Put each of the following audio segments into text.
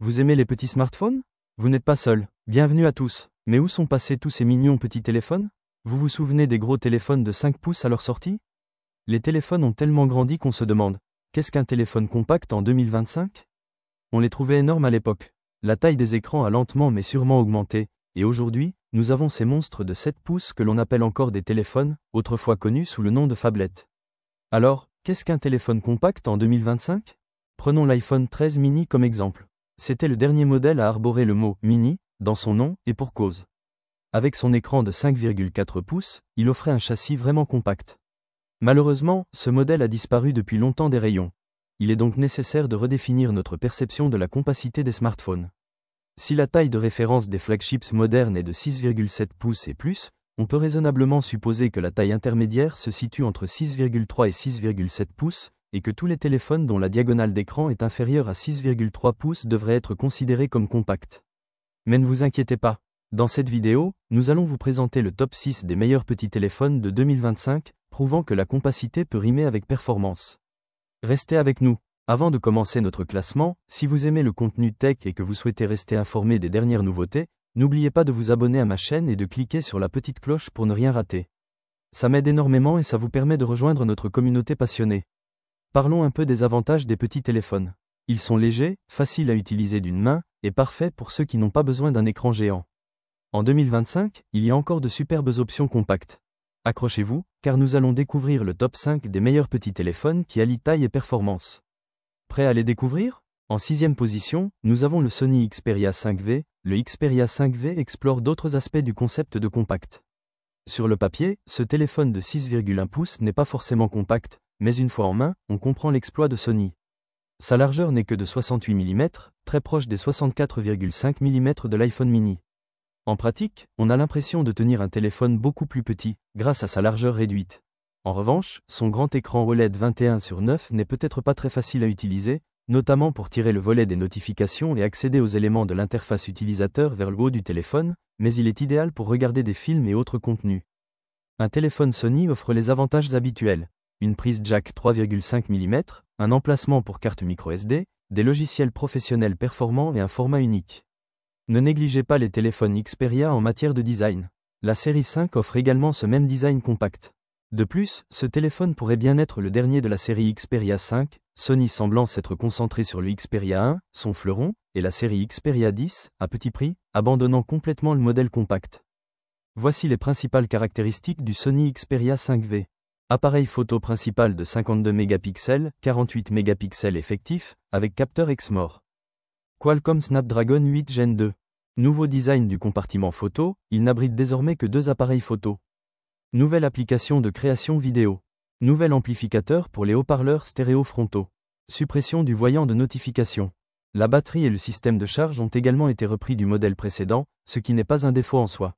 Vous aimez les petits smartphones? Vous n'êtes pas seul. Bienvenue à tous. Mais où sont passés tous ces mignons petits téléphones? Vous vous souvenez des gros téléphones de 5 pouces à leur sortie? Les téléphones ont tellement grandi qu'on se demande, qu'est-ce qu'un téléphone compact en 2025? On les trouvait énormes à l'époque. La taille des écrans a lentement mais sûrement augmenté, et aujourd'hui, nous avons ces monstres de 7 pouces que l'on appelle encore des téléphones, autrefois connus sous le nom de phablettes. Alors, qu'est-ce qu'un téléphone compact en 2025? Prenons l'iPhone 13 mini comme exemple. C'était le dernier modèle à arborer le mot « mini » dans son nom, et pour cause. Avec son écran de 5,4 pouces, il offrait un châssis vraiment compact. Malheureusement, ce modèle a disparu depuis longtemps des rayons. Il est donc nécessaire de redéfinir notre perception de la compacité des smartphones. Si la taille de référence des flagships modernes est de 6,7 pouces et plus, on peut raisonnablement supposer que la taille intermédiaire se situe entre 6,3 et 6,7 pouces, et que tous les téléphones dont la diagonale d'écran est inférieure à 6,3 pouces devraient être considérés comme compacts. Mais ne vous inquiétez pas. Dans cette vidéo, nous allons vous présenter le top 6 des meilleurs petits téléphones de 2025, prouvant que la compacité peut rimer avec performance. Restez avec nous. Avant de commencer notre classement, si vous aimez le contenu tech et que vous souhaitez rester informé des dernières nouveautés, n'oubliez pas de vous abonner à ma chaîne et de cliquer sur la petite cloche pour ne rien rater. Ça m'aide énormément et ça vous permet de rejoindre notre communauté passionnée. Parlons un peu des avantages des petits téléphones. Ils sont légers, faciles à utiliser d'une main, et parfaits pour ceux qui n'ont pas besoin d'un écran géant. En 2025, il y a encore de superbes options compactes. Accrochez-vous, car nous allons découvrir le top 5 des meilleurs petits téléphones qui allient taille et performance. Prêt à les découvrir? En 6e position, nous avons le Sony Xperia 5V. Le Xperia 5V explore d'autres aspects du concept de compact. Sur le papier, ce téléphone de 6,1 pouces n'est pas forcément compact, mais une fois en main, on comprend l'exploit de Sony. Sa largeur n'est que de 68 mm, très proche des 64,5 mm de l'iPhone mini. En pratique, on a l'impression de tenir un téléphone beaucoup plus petit, grâce à sa largeur réduite. En revanche, son grand écran OLED 21/9 n'est peut-être pas très facile à utiliser, notamment pour tirer le volet des notifications et accéder aux éléments de l'interface utilisateur vers le haut du téléphone, mais il est idéal pour regarder des films et autres contenus. Un téléphone Sony offre les avantages habituels. Une prise jack 3,5 mm, un emplacement pour carte microSD, des logiciels professionnels performants et un format unique. Ne négligez pas les téléphones Xperia en matière de design. La série 5 offre également ce même design compact. De plus, ce téléphone pourrait bien être le dernier de la série Xperia 5, Sony semblant s'être concentré sur le Xperia 1, son fleuron, et la série Xperia 10, à petit prix, abandonnant complètement le modèle compact. Voici les principales caractéristiques du Sony Xperia 5V. Appareil photo principal de 52 mégapixels, 48 mégapixels effectifs, avec capteur XMOR. Qualcomm Snapdragon 8 Gen 2. Nouveau design du compartiment photo, il n'abrite désormais que 2 appareils photo. Nouvelle application de création vidéo. Nouvel amplificateur pour les haut-parleurs stéréo frontaux. Suppression du voyant de notification. La batterie et le système de charge ont également été repris du modèle précédent, ce qui n'est pas un défaut en soi.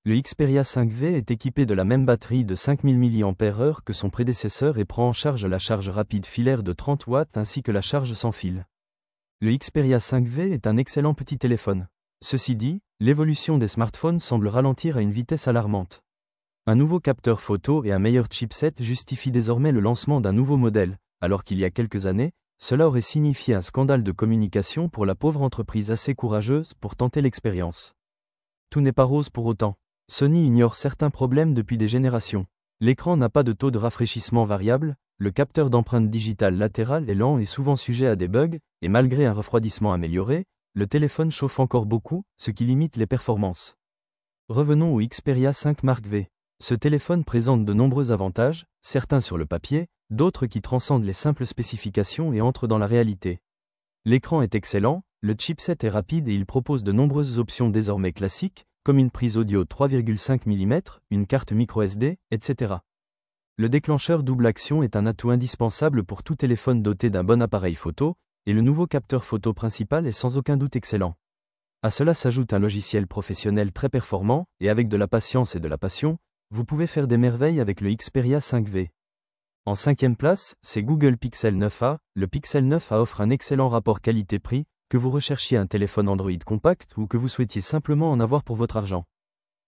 Le Xperia 5V est équipé de la même batterie de 5000 mAh que son prédécesseur et prend en charge la charge rapide filaire de 30 watts ainsi que la charge sans fil. Le Xperia 5V est un excellent petit téléphone. Ceci dit, l'évolution des smartphones semble ralentir à une vitesse alarmante. Un nouveau capteur photo et un meilleur chipset justifient désormais le lancement d'un nouveau modèle, alors qu'il y a quelques années, cela aurait signifié un scandale de communication pour la pauvre entreprise assez courageuse pour tenter l'expérience. Tout n'est pas rose pour autant. Sony ignore certains problèmes depuis des générations. L'écran n'a pas de taux de rafraîchissement variable, le capteur d'empreinte digitale latérale est lent et souvent sujet à des bugs, et malgré un refroidissement amélioré, le téléphone chauffe encore beaucoup, ce qui limite les performances. Revenons au Xperia 5 Mark V. Ce téléphone présente de nombreux avantages, certains sur le papier, d'autres qui transcendent les simples spécifications et entrent dans la réalité. L'écran est excellent, le chipset est rapide et il propose de nombreuses options désormais classiques, comme une prise audio 3,5 mm, une carte microSD, etc. Le déclencheur double action est un atout indispensable pour tout téléphone doté d'un bon appareil photo, et le nouveau capteur photo principal est sans aucun doute excellent. À cela s'ajoute un logiciel professionnel très performant, et avec de la patience et de la passion, vous pouvez faire des merveilles avec le Xperia 5V. En 5e place, c'est Google Pixel 9a. Le Pixel 9a offre un excellent rapport qualité-prix, que vous recherchiez un téléphone Android compact ou que vous souhaitiez simplement en avoir pour votre argent.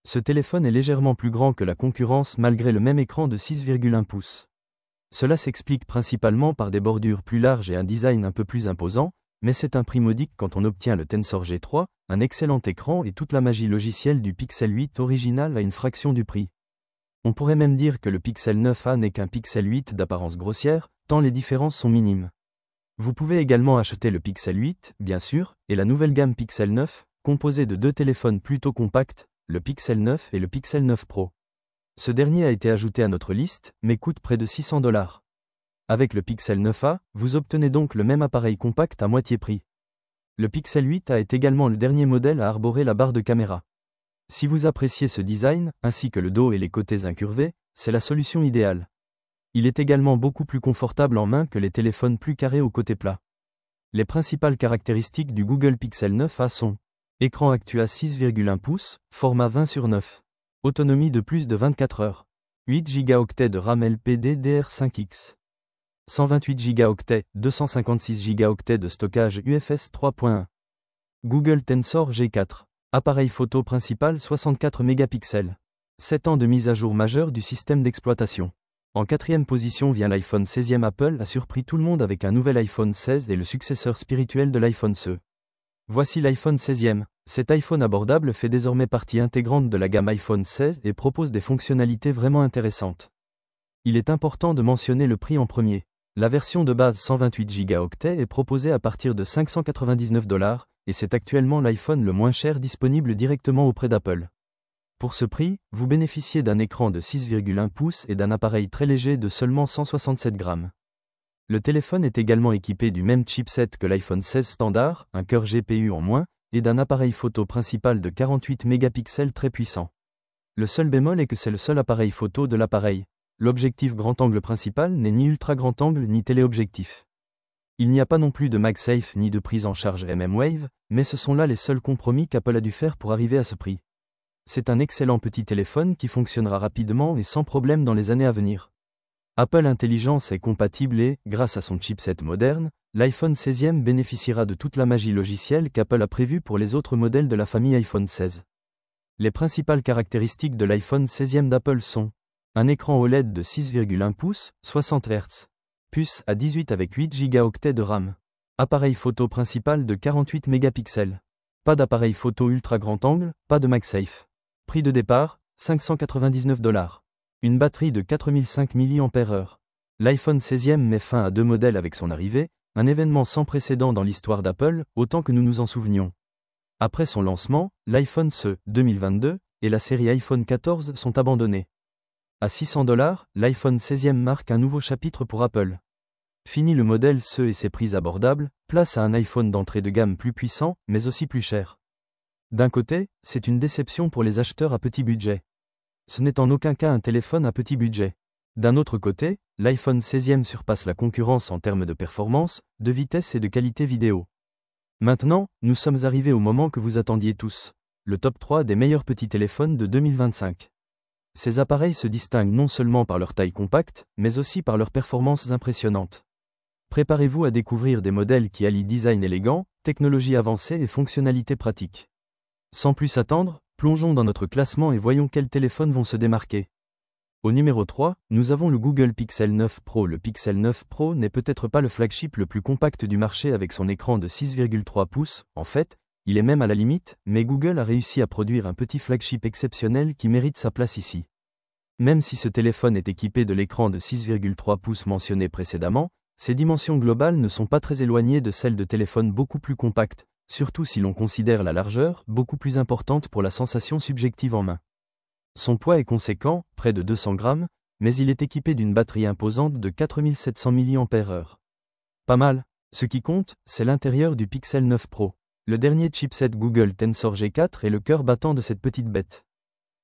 Ce téléphone est légèrement plus grand que la concurrence malgré le même écran de 6,1 pouces. Cela s'explique principalement par des bordures plus larges et un design un peu plus imposant, mais c'est un prix modique quand on obtient le Tensor G3, un excellent écran et toute la magie logicielle du Pixel 8 original à une fraction du prix. On pourrait même dire que le Pixel 9a n'est qu'un Pixel 8 d'apparence grossière, tant les différences sont minimes. Vous pouvez également acheter le Pixel 8, bien sûr, et la nouvelle gamme Pixel 9, composée de deux téléphones plutôt compacts, le Pixel 9 et le Pixel 9 Pro. Ce dernier a été ajouté à notre liste, mais coûte près de 600 $. Avec le Pixel 9a, vous obtenez donc le même appareil compact à moitié prix. Le Pixel 8a est également le dernier modèle à arborer la barre de caméra. Si vous appréciez ce design, ainsi que le dos et les côtés incurvés, c'est la solution idéale. Il est également beaucoup plus confortable en main que les téléphones plus carrés au côté plat. Les principales caractéristiques du Google Pixel 9a sont: écran Actua 6,1 pouces, format 20/9. Autonomie de plus de 24 heures. 8 Go de RAM LPDDR5X. 128 Go, 256 Go de stockage UFS 3.1. Google Tensor G4. Appareil photo principal 64 mégapixels. 7 ans de mise à jour majeure du système d'exploitation. En quatrième position vient l'iPhone 16e. Apple a surpris tout le monde avec un nouvel iPhone 16 et le successeur spirituel de l'iPhone SE. Voici l'iPhone 16e. Cet iPhone abordable fait désormais partie intégrante de la gamme iPhone 16 et propose des fonctionnalités vraiment intéressantes. Il est important de mentionner le prix en premier. La version de base 128 Go est proposée à partir de 599 $, et c'est actuellement l'iPhone le moins cher disponible directement auprès d'Apple. Pour ce prix, vous bénéficiez d'un écran de 6,1 pouces et d'un appareil très léger de seulement 167 grammes. Le téléphone est également équipé du même chipset que l'iPhone 16 standard, un cœur GPU en moins, et d'un appareil photo principal de 48 mégapixels très puissant. Le seul bémol est que c'est le seul appareil photo de l'appareil. L'objectif grand angle principal n'est ni ultra grand angle ni téléobjectif. Il n'y a pas non plus de MagSafe ni de prise en charge mmWave, mais ce sont là les seuls compromis qu'Apple a dû faire pour arriver à ce prix. C'est un excellent petit téléphone qui fonctionnera rapidement et sans problème dans les années à venir. Apple Intelligence est compatible et, grâce à son chipset moderne, l'iPhone 16e bénéficiera de toute la magie logicielle qu'Apple a prévue pour les autres modèles de la famille iPhone 16. Les principales caractéristiques de l'iPhone 16e d'Apple sont: un écran OLED de 6,1 pouces, 60 Hz. Puce A18 avec 8 Go de RAM. Appareil photo principal de 48 mégapixels. Pas d'appareil photo ultra grand angle, pas de MagSafe. Prix de départ, 599 $. Une batterie de 4005 mAh. L'iPhone 16e met fin à deux modèles avec son arrivée, un événement sans précédent dans l'histoire d'Apple, autant que nous nous en souvenions. Après son lancement, l'iPhone SE 2022 et la série iPhone 14 sont abandonnés. À 600 $, l'iPhone 16e marque un nouveau chapitre pour Apple. Fini le modèle SE et ses prix abordables, place à un iPhone d'entrée de gamme plus puissant, mais aussi plus cher. D'un côté, c'est une déception pour les acheteurs à petit budget. Ce n'est en aucun cas un téléphone à petit budget. D'un autre côté, l'iPhone 16e surpasse la concurrence en termes de performance, de vitesse et de qualité vidéo. Maintenant, nous sommes arrivés au moment que vous attendiez tous. Le top 3 des meilleurs petits téléphones de 2025. Ces appareils se distinguent non seulement par leur taille compacte, mais aussi par leurs performances impressionnantes. Préparez-vous à découvrir des modèles qui allient design élégant, technologie avancée et fonctionnalités pratiques. Sans plus attendre, plongeons dans notre classement et voyons quels téléphones vont se démarquer. Au numéro 3, nous avons le Google Pixel 9 Pro. Le Pixel 9 Pro n'est peut-être pas le flagship le plus compact du marché avec son écran de 6,3 pouces, en fait, il est même à la limite, mais Google a réussi à produire un petit flagship exceptionnel qui mérite sa place ici. Même si ce téléphone est équipé de l'écran de 6,3 pouces mentionné précédemment, ses dimensions globales ne sont pas très éloignées de celles de téléphones beaucoup plus compacts, surtout si l'on considère la largeur, beaucoup plus importante pour la sensation subjective en main. Son poids est conséquent, près de 200 grammes, mais il est équipé d'une batterie imposante de 4700 mAh. Pas mal. Ce qui compte, c'est l'intérieur du Pixel 9 Pro. Le dernier chipset Google Tensor G4 est le cœur battant de cette petite bête.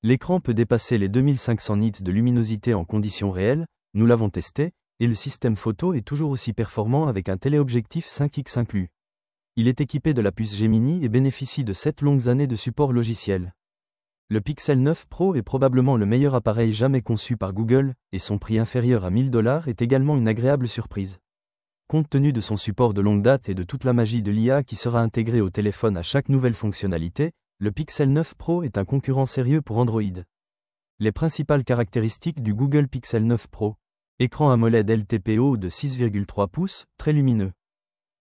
L'écran peut dépasser les 2500 nits de luminosité en conditions réelles, nous l'avons testé, et le système photo est toujours aussi performant avec un téléobjectif 5x inclus. Il est équipé de la puce Gemini et bénéficie de 7 longues années de support logiciel. Le Pixel 9 Pro est probablement le meilleur appareil jamais conçu par Google, et son prix inférieur à 1000 $ est également une agréable surprise. Compte tenu de son support de longue date et de toute la magie de l'IA qui sera intégrée au téléphone à chaque nouvelle fonctionnalité, le Pixel 9 Pro est un concurrent sérieux pour Android. Les principales caractéristiques du Google Pixel 9 Pro. Écran AMOLED LTPO de 6,3 pouces, très lumineux.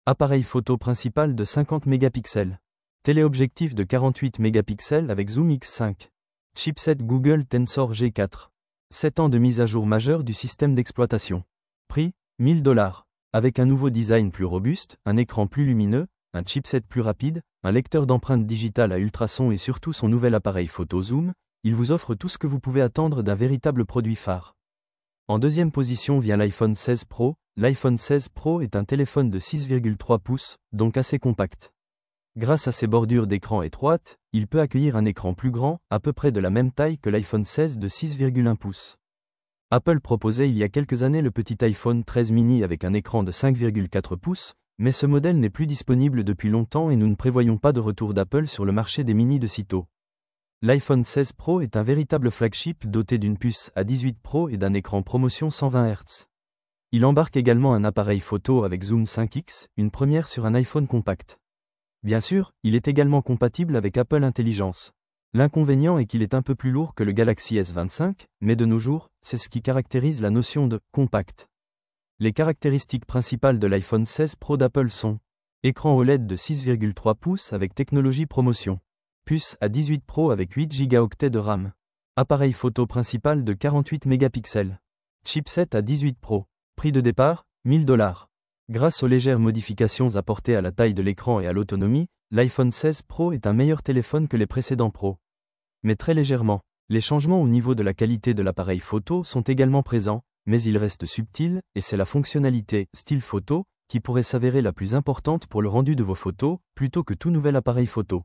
Appareil photo principal de 50 mégapixels. Téléobjectif de 48 mégapixels avec zoom X5. Chipset Google Tensor G4. 7 ans de mise à jour majeure du système d'exploitation. Prix, $1000. Avec un nouveau design plus robuste, un écran plus lumineux, un chipset plus rapide, un lecteur d'empreintes digitales à ultrasons et surtout son nouvel appareil photo zoom, il vous offre tout ce que vous pouvez attendre d'un véritable produit phare. En deuxième position vient l'iPhone 16 Pro. L'iPhone 16 Pro est un téléphone de 6,3 pouces, donc assez compact. Grâce à ses bordures d'écran étroites, il peut accueillir un écran plus grand, à peu près de la même taille que l'iPhone 16 de 6,1 pouces. Apple proposait il y a quelques années le petit iPhone 13 mini avec un écran de 5,4 pouces, mais ce modèle n'est plus disponible depuis longtemps et nous ne prévoyons pas de retour d'Apple sur le marché des mini de sitôt. L'iPhone 16 Pro est un véritable flagship doté d'une puce A18 Pro et d'un écran promotion 120 Hz. Il embarque également un appareil photo avec zoom 5x, une première sur un iPhone compact. Bien sûr, il est également compatible avec Apple Intelligence. L'inconvénient est qu'il est un peu plus lourd que le Galaxy S25, mais de nos jours, c'est ce qui caractérise la notion de « compact ». Les caractéristiques principales de l'iPhone 16 Pro d'Apple sont écran OLED de 6,3 pouces avec technologie promotion, puce A18 Pro avec 8 Go de RAM, appareil photo principal de 48 mégapixels, chipset A18 Pro, prix de départ, $1000. Grâce aux légères modifications apportées à la taille de l'écran et à l'autonomie, l'iPhone 16 Pro est un meilleur téléphone que les précédents Pro. Mais très légèrement, les changements au niveau de la qualité de l'appareil photo sont également présents, mais ils restent subtils, et c'est la fonctionnalité « Style photo » qui pourrait s'avérer la plus importante pour le rendu de vos photos, plutôt que tout nouvel appareil photo.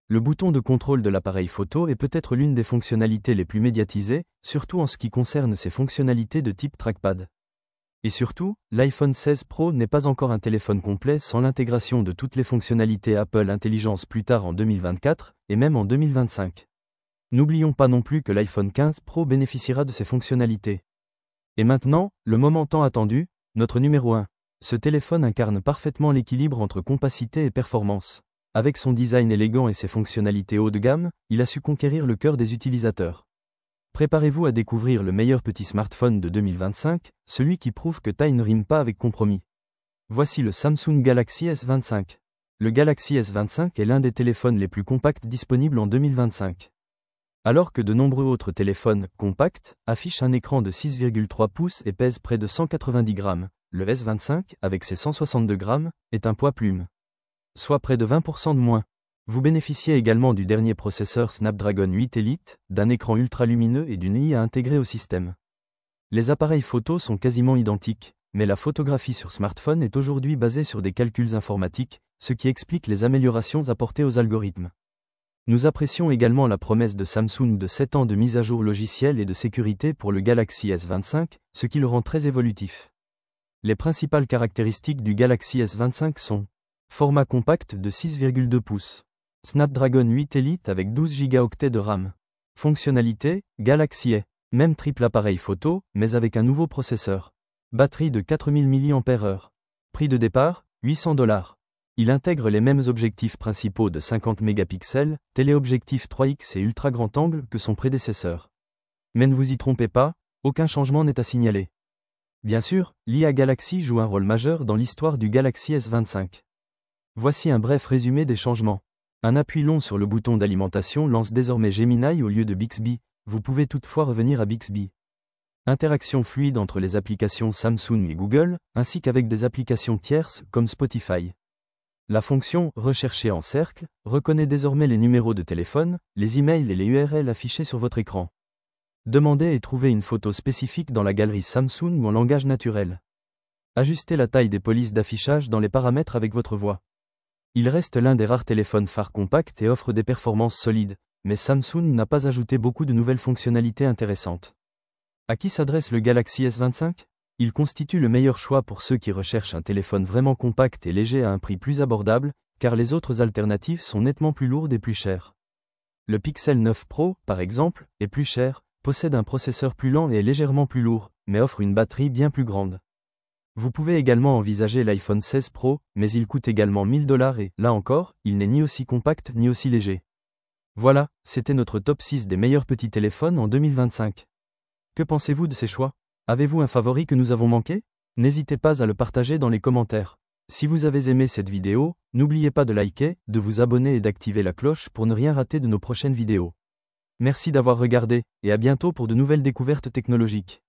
Le bouton de contrôle de l'appareil photo est peut-être l'une des fonctionnalités les plus médiatisées, surtout en ce qui concerne ses fonctionnalités de type trackpad. Et surtout, l'iPhone 16 Pro n'est pas encore un téléphone complet sans l'intégration de toutes les fonctionnalités Apple Intelligence plus tard en 2024, et même en 2025. N'oublions pas non plus que l'iPhone 15 Pro bénéficiera de ces fonctionnalités. Et maintenant, le moment tant attendu, notre numéro 1. Ce téléphone incarne parfaitement l'équilibre entre compacité et performance. Avec son design élégant et ses fonctionnalités haut de gamme, il a su conquérir le cœur des utilisateurs. Préparez-vous à découvrir le meilleur petit smartphone de 2025, celui qui prouve que taille ne rime pas avec compromis. Voici le Samsung Galaxy S25. Le Galaxy S25 est l'un des téléphones les plus compacts disponibles en 2025. Alors que de nombreux autres téléphones compacts affichent un écran de 6,3 pouces et pèsent près de 190 grammes, le S25, avec ses 162 grammes, est un poids plume. Soit près de 20% de moins. Vous bénéficiez également du dernier processeur Snapdragon 8 Elite, d'un écran ultra lumineux et d'une IA intégrée au système. Les appareils photo sont quasiment identiques, mais la photographie sur smartphone est aujourd'hui basée sur des calculs informatiques, ce qui explique les améliorations apportées aux algorithmes. Nous apprécions également la promesse de Samsung de 7 ans de mise à jour logicielle et de sécurité pour le Galaxy S25, ce qui le rend très évolutif. Les principales caractéristiques du Galaxy S25 sont format compact de 6,2 pouces. Snapdragon 8 Elite avec 12 Go de RAM. Fonctionnalité, Galaxy A. Même triple appareil photo, mais avec un nouveau processeur. Batterie de 4000 mAh. Prix de départ, $800. Il intègre les mêmes objectifs principaux de 50 mégapixels, téléobjectif 3x et ultra grand angle que son prédécesseur. Mais ne vous y trompez pas, aucun changement n'est à signaler. Bien sûr, l'IA Galaxy joue un rôle majeur dans l'histoire du Galaxy S25. Voici un bref résumé des changements. Un appui long sur le bouton d'alimentation lance désormais Gemini au lieu de Bixby, vous pouvez toutefois revenir à Bixby. Interaction fluide entre les applications Samsung et Google, ainsi qu'avec des applications tierces comme Spotify. La fonction « Rechercher en cercle » reconnaît désormais les numéros de téléphone, les emails et les URL affichés sur votre écran. Demandez et trouvez une photo spécifique dans la galerie Samsung ou en langage naturel. Ajustez la taille des polices d'affichage dans les paramètres avec votre voix. Il reste l'un des rares téléphones phares compacts et offre des performances solides, mais Samsung n'a pas ajouté beaucoup de nouvelles fonctionnalités intéressantes. À qui s'adresse le Galaxy S25 ? Il constitue le meilleur choix pour ceux qui recherchent un téléphone vraiment compact et léger à un prix plus abordable, car les autres alternatives sont nettement plus lourdes et plus chères. Le Pixel 9 Pro, par exemple, est plus cher, possède un processeur plus lent et est légèrement plus lourd, mais offre une batterie bien plus grande. Vous pouvez également envisager l'iPhone 16 Pro, mais il coûte également $1000 et, là encore, il n'est ni aussi compact ni aussi léger. Voilà, c'était notre top 6 des meilleurs petits téléphones en 2025. Que pensez-vous de ces choix ? Avez-vous un favori que nous avons manqué ? N'hésitez pas à le partager dans les commentaires. Si vous avez aimé cette vidéo, n'oubliez pas de liker, de vous abonner et d'activer la cloche pour ne rien rater de nos prochaines vidéos. Merci d'avoir regardé, et à bientôt pour de nouvelles découvertes technologiques.